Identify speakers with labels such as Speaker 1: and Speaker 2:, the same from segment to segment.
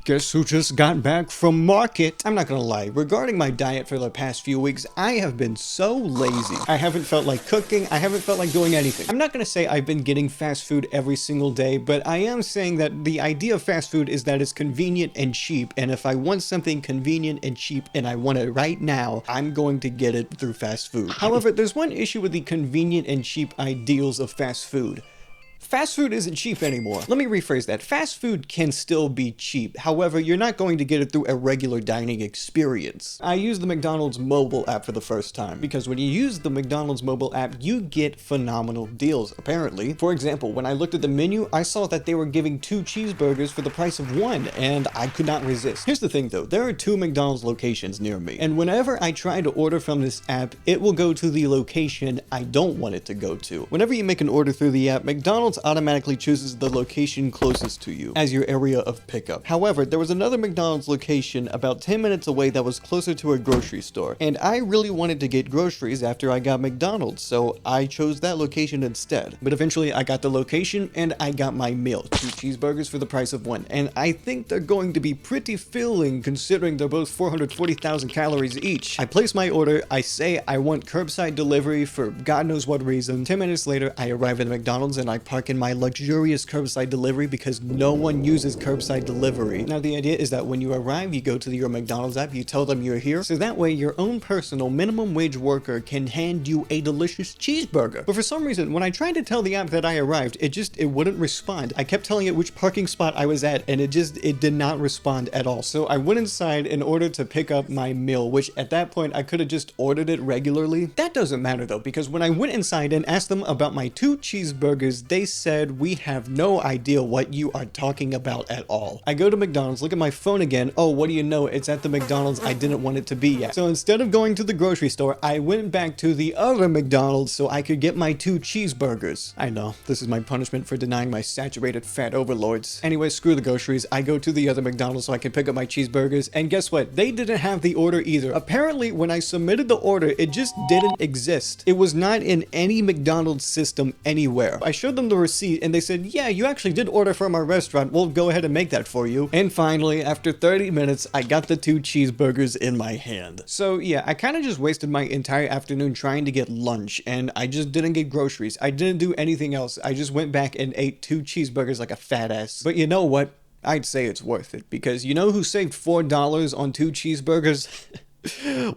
Speaker 1: Guess who just got back from market? I'm not gonna lie, regarding my diet for the past few weeks, I have been so lazy. I haven't felt like cooking, I haven't felt like doing anything. I'm not gonna say I've been getting fast food every single day, but I am saying that the idea of fast food is that it's convenient and cheap, and if I want something convenient and cheap and I want it right now, I'm going to get it through fast food. However, there's one issue with the convenient and cheap ideals of fast food. Fast food isn't cheap anymore. Let me rephrase that. Fast food can still be cheap. However, you're not going to get it through a regular dining experience. I used the McDonald's mobile app for the first time because when you use the McDonald's mobile app, you get phenomenal deals, apparently. For example, when I looked at the menu, I saw that they were giving 2 cheeseburgers for the price of 1, and I could not resist. Here's the thing though, there are 2 McDonald's locations near me, and whenever I try to order from this app, it will go to the location I don't want it to go to. Whenever you make an order through the app, McDonald's automatically chooses the location closest to you as your area of pickup. However, there was another McDonald's location about 10 minutes away that was closer to a grocery store, and I really wanted to get groceries after I got McDonald's, so I chose that location instead. But eventually I got the location and I got my meal, 2 cheeseburgers for the price of 1, and I think they're going to be pretty filling considering they're both 440,000 calories each. I place my order, I say I want curbside delivery for God knows what reason. 10 minutes later, I arrive at McDonald's and I park in my luxurious curbside delivery because no one uses curbside delivery. Now the idea is that when you arrive, you go to your McDonald's app, you tell them you're here, so that way your own personal minimum wage worker can hand you a delicious cheeseburger. But for some reason, when I tried to tell the app that I arrived, it wouldn't respond. I kept telling it which parking spot I was at, and it did not respond at all. So I went inside in order to pick up my meal, which at that point I could have just ordered it regularly. That doesn't matter though, because when I went inside and asked them about my 2 cheeseburgers, they said, "We have no idea what you are talking about at all." I go to McDonald's, look at my phone again. Oh, what do you know? It's at the McDonald's I didn't want it to be at. So instead of going to the grocery store, I went back to the other McDonald's so I could get my 2 cheeseburgers. I know, this is my punishment for denying my saturated fat overlords. Anyway, screw the groceries. I go to the other McDonald's so I can pick up my cheeseburgers, and guess what? They didn't have the order either. Apparently, when I submitted the order, it just didn't exist. It was not in any McDonald's system anywhere. I showed them the receipt and they said, "Yeah, you actually did order from our restaurant. We'll go ahead and make that for you." And finally, after 30 minutes, I got the 2 cheeseburgers in my hand. So yeah, I kind of just wasted my entire afternoon trying to get lunch, and I just didn't get groceries. I didn't do anything else. I just went back and ate 2 cheeseburgers like a fat ass. But you know what? I'd say it's worth it, because you know who saved $4 on 2 cheeseburgers?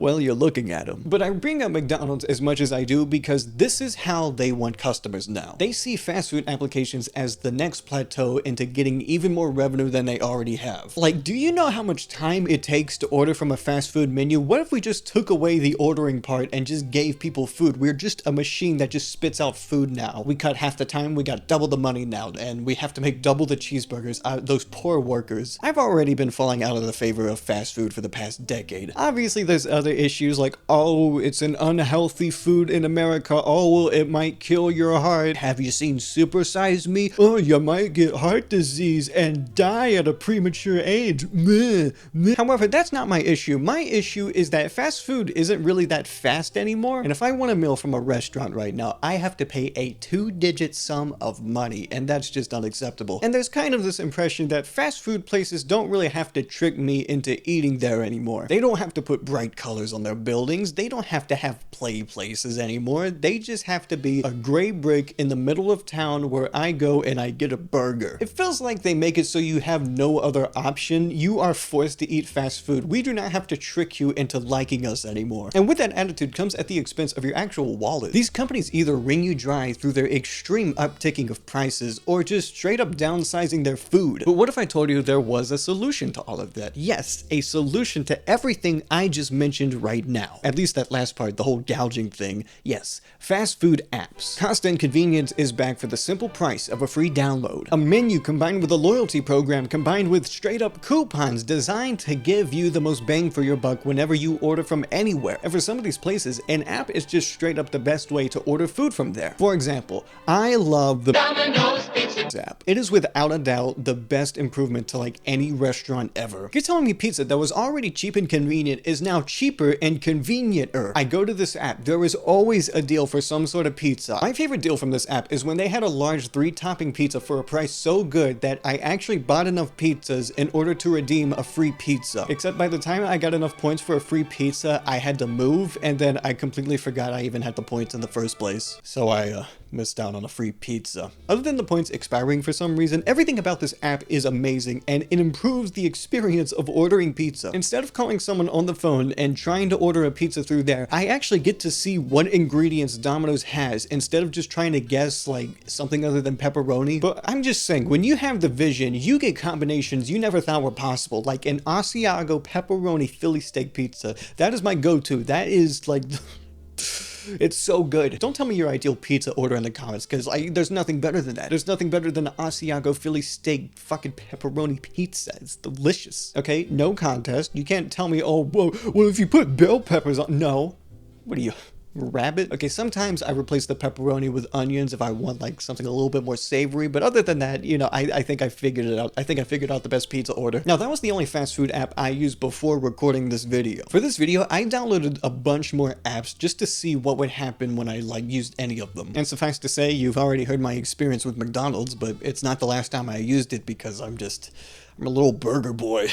Speaker 1: Well, you're looking at them. But I bring up McDonald's as much as I do because this is how they want customers now. They see fast food applications as the next plateau into getting even more revenue than they already have. Like, do you know how much time it takes to order from a fast food menu? What if we just took away the ordering part and just gave people food? We're just a machine that just spits out food now. We cut half the time, we got double the money now, and we have to make double the cheeseburgers. Those poor workers. I've already been falling out of the favor of fast food for the past decade. Obviously, there's other issues like, oh, it's an unhealthy food in America. Oh, it might kill your heart. Have you seen Super Size Me? Oh, you might get heart disease and die at a premature age. Meh, meh. However, that's not my issue. My issue is that fast food isn't really that fast anymore. And if I want a meal from a restaurant right now, I have to pay a 2-digit sum of money, and that's just unacceptable. And there's kind of this impression that fast food places don't really have to trick me into eating there anymore. They don't have to put bright colors on their buildings. They don't have to have play places anymore. They just have to be a gray brick in the middle of town where I go and I get a burger. It feels like they make it so you have no other option. You are forced to eat fast food. We do not have to trick you into liking us anymore. And with that attitude comes at the expense of your actual wallet. These companies either wring you dry through their extreme upticking of prices or just straight up downsizing their food. But what if I told you there was a solution to all of that? Yes, a solution to everything I just mentioned right now. At least that last part, the whole gouging thing. Yes, fast food apps. Cost and convenience is back for the simple price of a free download. A menu combined with a loyalty program combined with straight up coupons designed to give you the most bang for your buck whenever you order from anywhere. And for some of these places, an app is just straight up the best way to order food from there. For example, I love the Domino's Pizza app. It is without a doubt the best improvement to like any restaurant ever. You're telling me pizza that was already cheap and convenient is now cheaper and convenienter. I go to this app, there is always a deal for some sort of pizza. My favorite deal from this app is when they had a large 3-topping pizza for a price so good that I actually bought enough pizzas in order to redeem a free pizza. Except by the time I got enough points for a free pizza, I had to move, and then I completely forgot I even had the points in the first place. So I missed out on a free pizza. Other than the points expiring for some reason, everything about this app is amazing, and it improves the experience of ordering pizza. Instead of calling someone on the phone and trying to order a pizza through there, I actually get to see what ingredients Domino's has instead of just trying to guess like something other than pepperoni. But I'm just saying, when you have the vision, you get combinations you never thought were possible, like an Asiago pepperoni Philly steak pizza. That is my go-to. That is like... It's so good. Don't tell me your ideal pizza order in the comments, because there's nothing better than that. There's nothing better than an Asiago Philly steak fucking pepperoni pizza. It's delicious. Okay, no contest. You can't tell me, oh, well, if you put bell peppers on... No. What are you... rabbit? Okay, sometimes I replace the pepperoni with onions if I want like something a little bit more savory, but other than that, you know, I think I figured it out. I think I figured out the best pizza order. Now, that was the only fast food app I used before recording this video. For this video, I downloaded a bunch more apps just to see what would happen when I like used any of them. And suffice to say, you've already heard my experience with McDonald's, but it's not the last time I used it because I'm a little burger boy.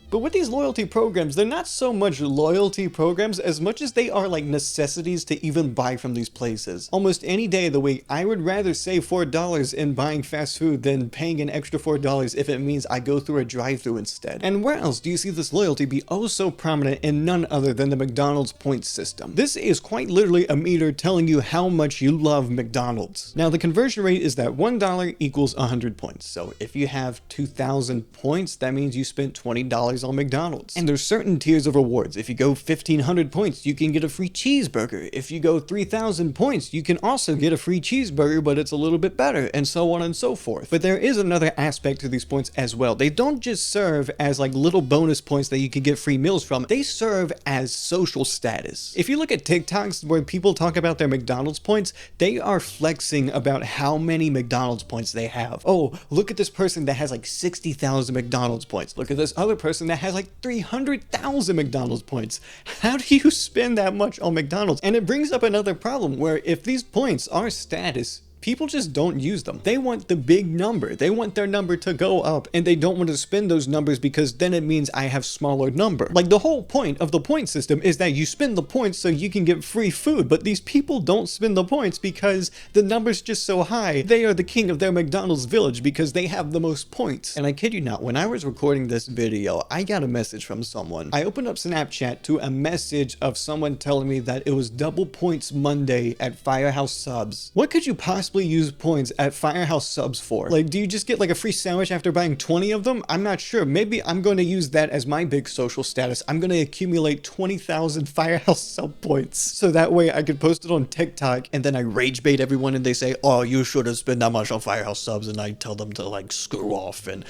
Speaker 1: But with these loyalty programs, they're not so much loyalty programs as much as they are like necessities to even buy from these places. Almost any day of the week, I would rather save $4 in buying fast food than paying an extra $4 if it means I go through a drive-thru instead. And where else do you see this loyalty be oh so prominent in none other than the McDonald's points system? This is quite literally a meter telling you how much you love McDonald's. Now, the conversion rate is that $1 equals 100 points. So if you have 2,000 points, that means you spent $20 on McDonald's. And there's certain tiers of rewards. If you go 1,500 points, you can get a free cheeseburger. If you go 3,000 points, you can also get a free cheeseburger, but it's a little bit better, and so on and so forth. But there is another aspect to these points as well. They don't just serve as like little bonus points that you can get free meals from. They serve as social status. If you look at TikToks where people talk about their McDonald's points, they are flexing about how many McDonald's points they have. Oh, look at this person that has like 60,000 McDonald's points. Look at this other person that has like 300,000 McDonald's points. How do you spend that much on McDonald's? And it brings up another problem where if these points are status, people just don't use them. They want the big number. They want their number to go up, and they don't want to spend those numbers because then it means I have smaller number. Like, the whole point of the point system is that you spend the points so you can get free food, but these people don't spend the points because the number's just so high. They are the king of their McDonald's village because they have the most points. And I kid you not, when I was recording this video, I got a message from someone. I opened up Snapchat to a message of someone telling me that it was double points Monday at Firehouse Subs. What could you possibly use points at Firehouse Subs for? Like, do you just get like a free sandwich after buying 20 of them? I'm not sure. Maybe I'm going to use that as my big social status. I'm going to accumulate 20,000 Firehouse Sub points so that way I could post it on TikTok and then I rage bait everyone and they say, oh, you should have spent that much on Firehouse Subs, and I tell them to like screw off, and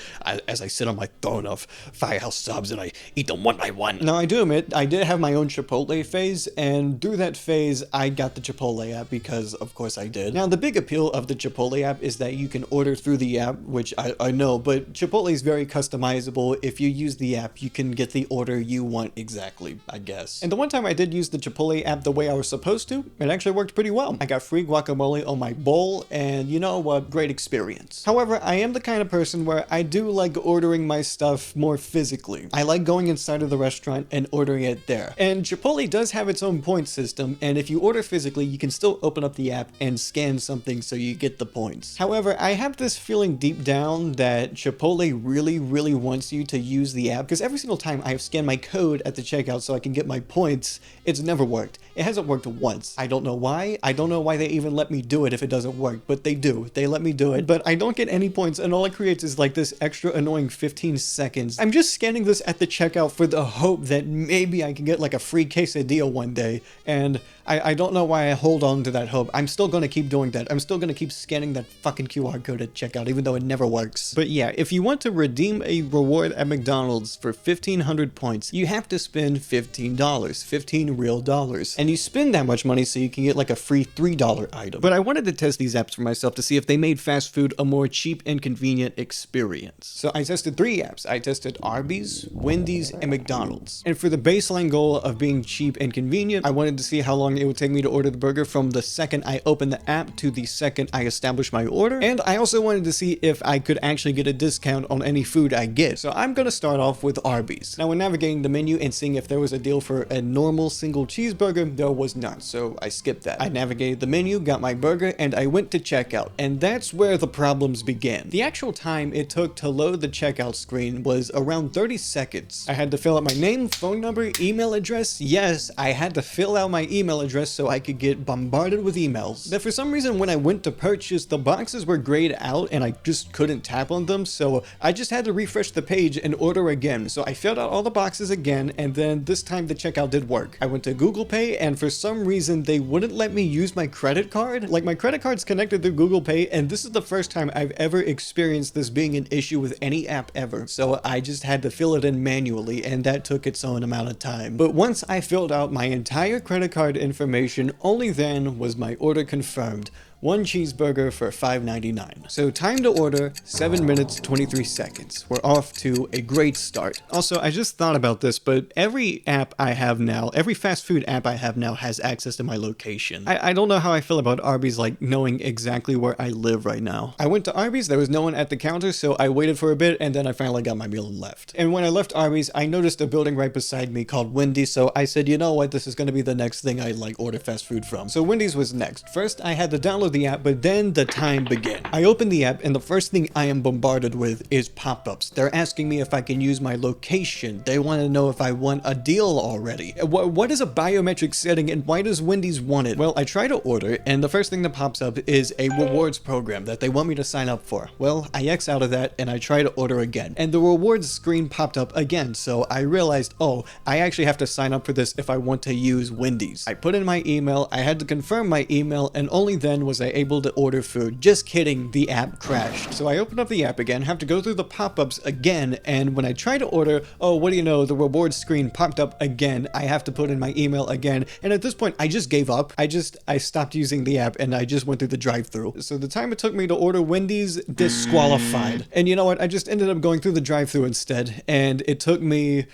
Speaker 1: as I sit on my throne of Firehouse Subs and I eat them one by one. Now, I do admit I did have my own Chipotle phase, and through that phase I got the Chipotle app because of course I did. Now, the big appeal of the Chipotle app is that you can order through the app, which I know, but Chipotle is very customizable. If you use the app, you can get the order you want exactly, I guess. And the one time I did use the Chipotle app the way I was supposed to, it actually worked pretty well. I got free guacamole on my bowl, and you know what? Great experience. However, I am the kind of person where I do like ordering my stuff more physically. I like going inside of the restaurant and ordering it there. And Chipotle does have its own point system, and if you order physically, you can still open up the app and scan something so you get the points. However, I have this feeling deep down that Chipotle really wants you to use the app, because every single time I have scanned my code at the checkout so I can get my points, it's never worked. It hasn't worked once. I don't know why. I don't know why they even let me do it if it doesn't work, but they do. They let me do it, but I don't get any points, and all it creates is like this extra annoying 15 seconds. I'm just scanning this at the checkout for the hope that maybe I can get like a free quesadilla one day, and I don't know why I hold on to that hope. I'm still going to keep doing that. I'm still gonna keep scanning that fucking QR code at checkout, even though it never works. But yeah, if you want to redeem a reward at McDonald's for 1,500 points, you have to spend $15, 15 real dollars. And you spend that much money so you can get like a free $3 item. But I wanted to test these apps for myself to see if they made fast food a more cheap and convenient experience. So I tested 3 apps. I tested Arby's, Wendy's, and McDonald's. And for the baseline goal of being cheap and convenient, I wanted to see how long it would take me to order the burger from the second I opened the app to the second I established my order. And I also wanted to see if I could actually get a discount on any food I get. So I'm gonna start off with Arby's. Now when navigating the menu and seeing if there was a deal for a normal single cheeseburger, there was none, so I skipped that. I navigated the menu, got my burger, and I went to checkout. And that's where the problems began. The actual time it took to load the checkout screen was around 30 seconds. I had to fill out my name, phone number, email address. Yes, I had to fill out my email address so I could get bombarded with emails. But for some reason, when I went to purchase, the boxes were grayed out and I just couldn't tap on them, so I just had to refresh the page and order again. So I filled out all the boxes again, and then this time the checkout did work. I went to Google Pay, and for some reason they wouldn't let me use my credit card. Like, my credit card's connected through Google Pay, and this is the first time I've ever experienced this being an issue with any app ever. So I just had to fill it in manually, and that took its own amount of time. But once I filled out my entire credit card information, only then was my order confirmed. 1 cheeseburger for $5.99. So time to order, 7 minutes, 23 seconds. We're off to a great start. Also, I just thought about this, but every app I have now, every fast food app I have now has access to my location. I don't know how I feel about Arby's, like knowing exactly where I live right now. I went to Arby's, there was no one at the counter, so I waited for a bit, and then I finally got my meal and left. And when I left Arby's, I noticed a building right beside me called Wendy, so I said, you know what, this is gonna be the next thing I order fast food from. So Wendy's was next. First, I had to download the app, but then the time began. I opened the app, and the first thing I am bombarded with is pop-ups. They're asking me if I can use my location. They want to know if I want a deal already. What is a biometric setting, and why does Wendy's want it? Well, I try to order, and the first thing that pops up is a rewards program that they want me to sign up for. Well, I X out of that, and I try to order again. And the rewards screen popped up again, so I realized, oh, I actually have to sign up for this if I want to use Wendy's. I put in my email, I had to confirm my email, and only then was I able to order food. Just kidding, the app crashed. So I opened up the app again, have to go through the pop-ups again, and when I try to order, oh, what do you know, the rewards screen popped up again. I have to put in my email again, and at this point, I just gave up. I stopped using the app, and I just went through the drive-thru. So the time it took me to order Wendy's, disqualified. And you know what, I just ended up going through the drive-thru instead, and it took me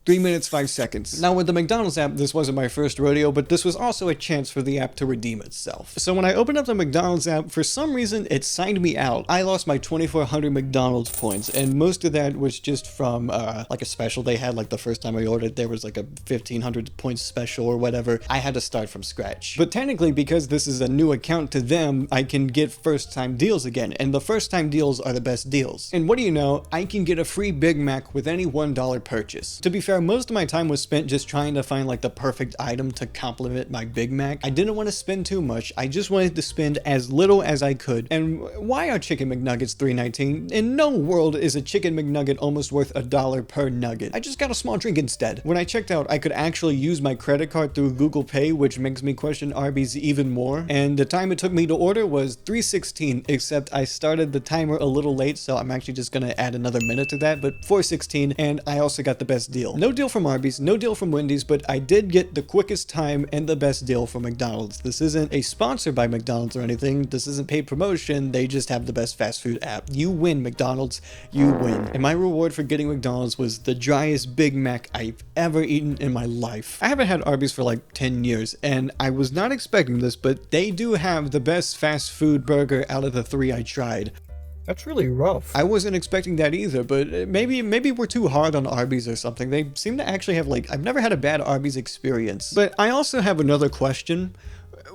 Speaker 1: 3 minutes, 5 seconds. Now with the McDonald's app, this wasn't my first rodeo, but this was also a chance for the app to redeem itself. So when I opened up the McDonald's app, for some reason, it signed me out. I lost my 2,400 McDonald's points, and most of that was just from like a special they had, like the first time I ordered, there was like a 1,500 points special or whatever. I had to start from scratch. But technically, because this is a new account to them, I can get first time deals again, and the first time deals are the best deals. And what do you know, I can get a free Big Mac with any $1 purchase. To be fair, most of my time was spent just trying to find like the perfect item to complement my Big Mac. I didn't want to spend too much. I just wanted to spend as little as I could. And why are chicken McNuggets $3.19? In no world is a chicken McNugget almost worth $1 per nugget. I just got a small drink instead. When I checked out, I could actually use my credit card through Google Pay, which makes me question Arby's even more. And the time it took me to order was 3:16, except I started the timer a little late, so I'm actually just gonna add another minute to that, but 4:16, and I also got the best deal. No deal from Arby's, no deal from Wendy's, but I did get the quickest time and the best deal from McDonald's. This isn't a sponsor by McDonald's or anything. This isn't paid promotion. They just have the best fast food app. You win, McDonald's. You win. And my reward for getting McDonald's was the driest Big Mac I've ever eaten in my life. I haven't had Arby's for like 10 years, and I was not expecting this, but they do have the best fast food burger out of the 3 I tried.
Speaker 2: That's really rough.
Speaker 1: I wasn't expecting that either, but maybe we're too hard on Arby's or something. They seem to actually have I've never had a bad Arby's experience. But I also have another question.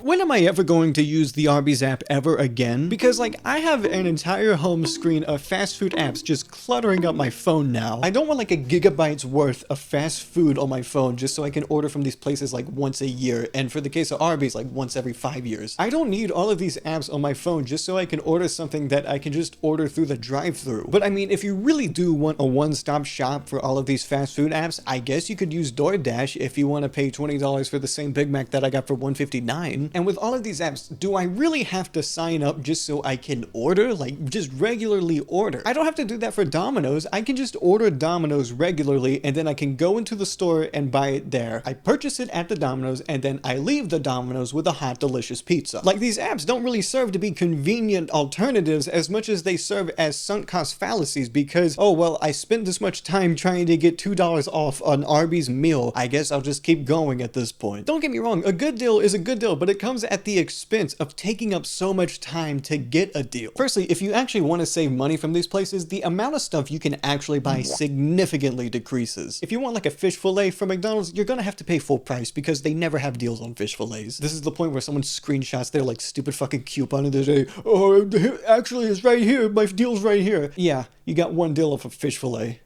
Speaker 1: When am I ever going to use the Arby's app ever again? Because I have an entire home screen of fast food apps just cluttering up my phone now. I don't want a gigabyte's worth of fast food on my phone just so I can order from these places once a year, and for the case of Arby's once every 5 years. I don't need all of these apps on my phone just so I can order something that I can just order through the drive-thru. But I mean, if you really do want a one-stop shop for all of these fast food apps, I guess you could use DoorDash if you want to pay $20 for the same Big Mac that I got for $159. fine. And with all of these apps, do I really have to sign up just so I can order? Like, just regularly order? I don't have to do that for Domino's. I can just order Domino's regularly, and then I can go into the store and buy it there. I purchase it at the Domino's, and then I leave the Domino's with a hot, delicious pizza. Like, these apps don't really serve to be convenient alternatives as much as they serve as sunk cost fallacies because, oh, well, I spent this much time trying to get $2 off an Arby's meal. I guess I'll just keep going at this point. Don't get me wrong, a good deal is a good deal, but it comes at the expense of taking up so much time to get a deal. Firstly, if you actually want to save money from these places, the amount of stuff you can actually buy significantly decreases. If you want like a fish fillet from McDonald's, you're gonna have to pay full price because they never have deals on fish fillets. This is the point where someone screenshots their like stupid fucking coupon and they say, oh, actually it's right here, my deal's right here. Yeah, you got one deal off a fish fillet.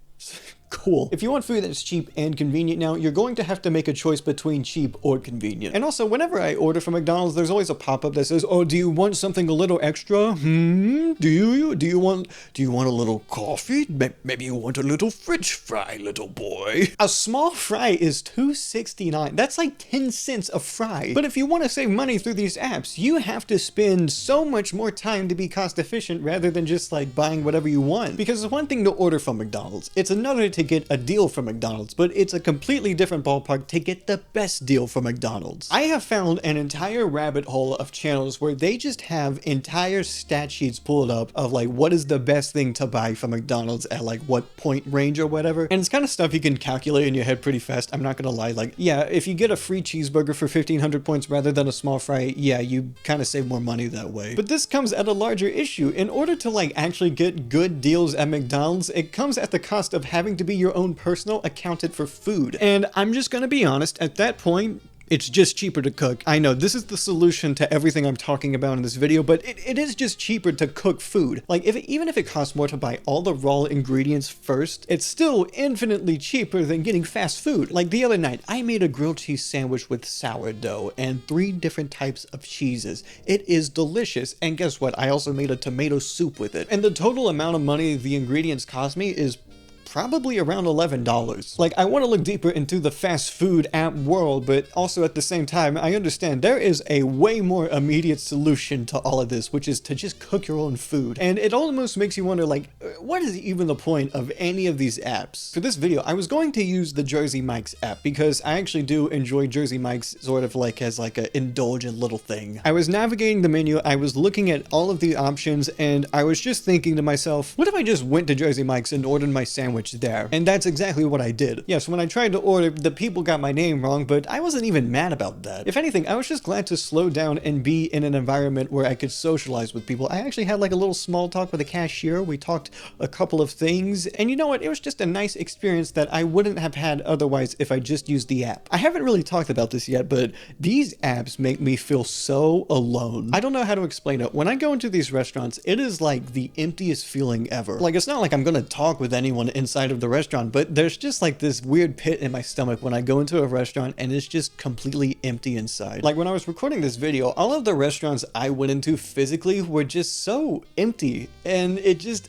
Speaker 1: Cool. If you want food that's cheap and convenient now, you're going to have to make a choice between cheap or convenient. And also, whenever I order from McDonald's, there's always a pop-up that says, oh, do you want something a little extra? Do you want a little coffee? Maybe you want a little French fry, little boy. A small fry is $2.69. That's like 10 cents a fry. But if you want to save money through these apps, you have to spend so much more time to be cost efficient rather than just like buying whatever you want. Because it's one thing to order from McDonald's. It's another to get a deal from McDonald's, but it's a completely different ballpark to get the best deal from McDonald's. I have found an entire rabbit hole of channels where they just have entire stat sheets pulled up of like what is the best thing to buy from McDonald's at like what point range or whatever. And it's kind of stuff you can calculate in your head pretty fast. I'm not gonna lie, like, yeah, if you get a free cheeseburger for 1,500 points rather than a small fry, yeah, you kind of save more money that way. But this comes at a larger issue. In order to like actually get good deals at McDonald's, it comes at the cost of having to be your own personal accountant for food. And I'm just gonna be honest, at that point, it's just cheaper to cook. I know this is the solution to everything I'm talking about in this video, but it is just cheaper to cook food. Like even if it costs more to buy all the raw ingredients first, it's still infinitely cheaper than getting fast food. Like the other night, I made a grilled cheese sandwich with sourdough and 3 different types of cheeses. It is delicious. And guess what? I also made a tomato soup with it. And the total amount of money the ingredients cost me is probably around $11. Like, I want to look deeper into the fast food app world, but also at the same time, I understand there is a way more immediate solution to all of this, which is to just cook your own food. And it almost makes you wonder, like, what is even the point of any of these apps? For this video, I was going to use the Jersey Mike's app because I actually do enjoy Jersey Mike's sort of like as like an indulgent little thing. I was navigating the menu, I was looking at all of the options, and I was just thinking to myself, what if I just went to Jersey Mike's and ordered my sandwich there? And that's exactly what I did. Yes, when I tried to order, the people got my name wrong, but I wasn't even mad about that. If anything, I was just glad to slow down and be in an environment where I could socialize with people. I actually had like a little small talk with a cashier. We talked a couple of things, and you know what? It was just a nice experience that I wouldn't have had otherwise if I just used the app. I haven't really talked about this yet, but these apps make me feel so alone. I don't know how to explain it. When I go into these restaurants, it is like the emptiest feeling ever. Like, it's not like I'm gonna talk with anyone inside of the restaurant, but there's just like this weird pit in my stomach when I go into a restaurant and it's just completely empty inside. Like when I was recording this video, all of the restaurants I went into physically were just so empty, and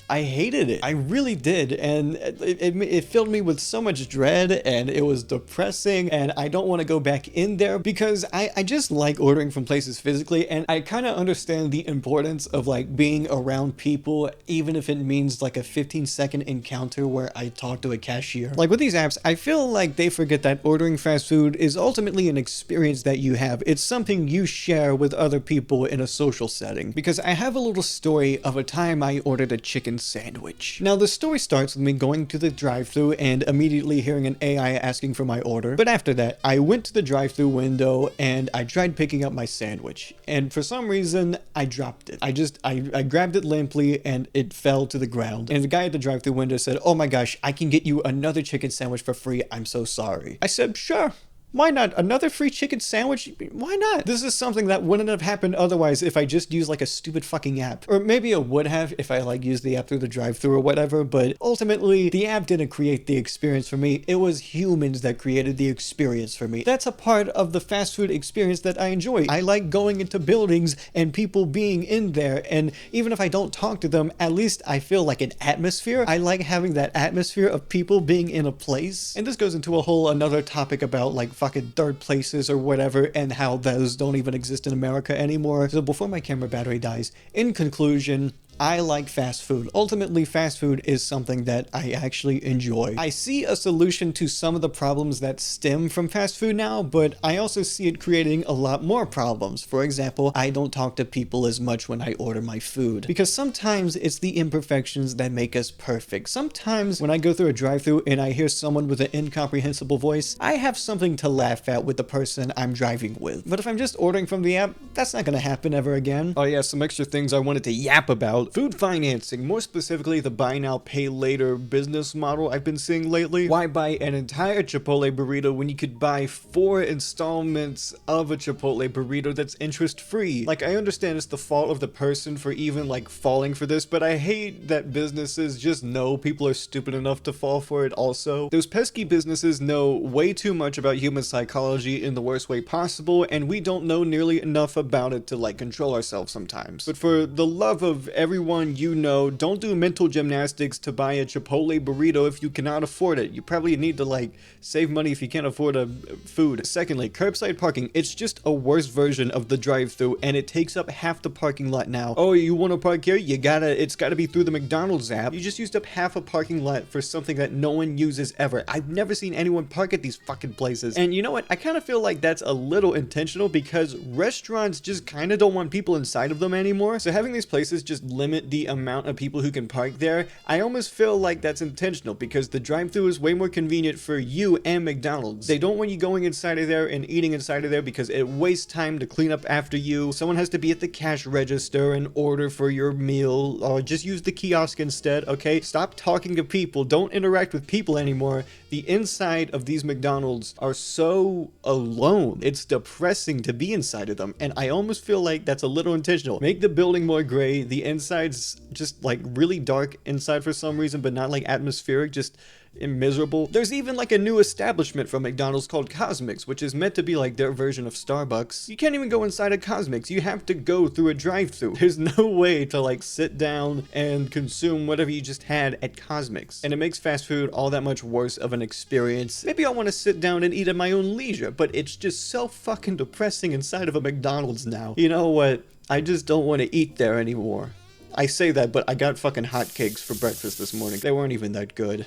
Speaker 1: I hated it. I really did, and it filled me with so much dread, and it was depressing, and I don't want to go back in there because I just like ordering from places physically, and I kind of understand the importance of like being around people, even if it means like a 15-second encounter where I talk to a cashier. Like with these apps, I feel like they forget that ordering fast food is ultimately an experience that you have. It's something you share with other people in a social setting. Because I have a little story of a time I ordered a chicken sandwich. Now the story starts with me going to the drive-thru and immediately hearing an AI asking for my order. But after that, I went to the drive-thru window and I tried picking up my sandwich. And for some reason, I dropped it. I grabbed it limply and it fell to the ground. And the guy at the drive-thru window said, "Oh my gosh, I can get you another chicken sandwich for free. I'm so sorry." I said, "Sure. Why not? Another free chicken sandwich? Why not?" This is something that wouldn't have happened otherwise if I just used like a stupid fucking app. Or maybe it would have if I like used the app through the drive-thru or whatever, but ultimately the app didn't create the experience for me. It was humans that created the experience for me. That's a part of the fast food experience that I enjoy. I like going into buildings and people being in there, and even if I don't talk to them, at least I feel like an atmosphere. I like having that atmosphere of people being in a place. And this goes into a whole another topic about like fucking third places or whatever, and how those don't even exist in America anymore. So before my camera battery dies, in conclusion, I like fast food. Ultimately, fast food is something that I actually enjoy. I see a solution to some of the problems that stem from fast food now, but I also see it creating a lot more problems. For example, I don't talk to people as much when I order my food, because sometimes it's the imperfections that make us perfect. Sometimes when I go through a drive-thru and I hear someone with an incomprehensible voice, I have something to laugh at with the person I'm driving with. But if I'm just ordering from the app, that's not gonna happen ever again. Oh yeah, some extra things I wanted to yap about. Food financing, more specifically the buy now pay later business model I've been seeing lately. Why buy an entire Chipotle burrito when you could buy 4 installments of a Chipotle burrito that's interest free? Like, I understand it's the fault of the person for even like falling for this, but I hate that businesses just know people are stupid enough to fall for it also. Those pesky businesses know way too much about human psychology in the worst way possible, and we don't know nearly enough about it to like control ourselves sometimes. But for the love of everyone you know, don't do mental gymnastics to buy a Chipotle burrito if you cannot afford it. You probably need to like save money if you can't afford a food. Secondly, curbside parking. It's just a worse version of the drive-thru, and it takes up half the parking lot now. Oh, you want to park here? It's gotta be through the McDonald's app. You just used up half a parking lot for something that no one uses ever. I've never seen anyone park at these fucking places. And you know what? I kind of feel like that's a little intentional, because restaurants just kind of don't want people inside of them anymore. So having these places just limit the amount of people who can park there, I almost feel like that's intentional, because the drive-thru is way more convenient for you and McDonald's. They don't want you going inside of there and eating inside of there because it wastes time to clean up after you. Someone has to be at the cash register and order for your meal, or just use the kiosk instead, okay? Stop talking to people. Don't interact with people anymore. The inside of these McDonald's are so alone. It's depressing to be inside of them, and I almost feel like that's a little intentional. Make the building more gray, the inside's just like really dark inside for some reason, but not like atmospheric, just miserable. There's even like a new establishment from McDonald's called Cosmics, which is meant to be like their version of Starbucks. You can't even go inside of Cosmics. You have to go through a drive-thru. There's no way to like sit down and consume whatever you just had at Cosmics. And it makes fast food all that much worse of an experience. Maybe I want to sit down and eat at my own leisure, but it's just so fucking depressing inside of a McDonald's now. You know what? I just don't want to eat there anymore. I say that, but I got fucking hotcakes for breakfast this morning. They weren't even that good.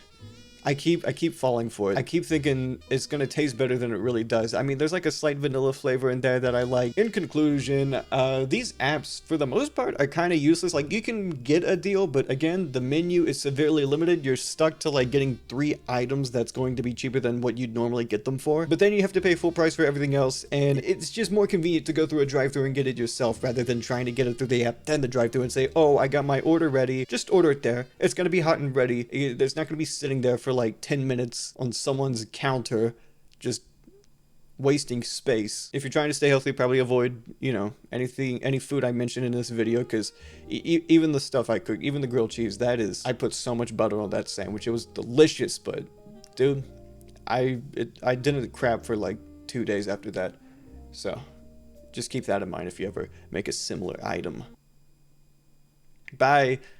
Speaker 1: I keep falling for it. I keep thinking it's gonna taste better than it really does. I mean, there's like a slight vanilla flavor in there that I like. In conclusion, these apps, for the most part, are kind of useless. Like, you can get a deal, but again, the menu is severely limited. You're stuck to like getting 3 items that's going to be cheaper than what you'd normally get them for. But then you have to pay full price for everything else, and it's just more convenient to go through a drive-thru and get it yourself rather than trying to get it through the app, then the drive-thru, and say, oh, I got my order ready. Just order it there. It's gonna be hot and ready. There's not gonna be sitting there for like 10 minutes on someone's counter, just wasting space. If you're trying to stay healthy, probably avoid, you know, any food I mentioned in this video, because even the stuff I cook, even the grilled cheese, I put so much butter on that sandwich. It was delicious, but dude, I didn't crap for like 2 days after that. So just keep that in mind if you ever make a similar item. Bye.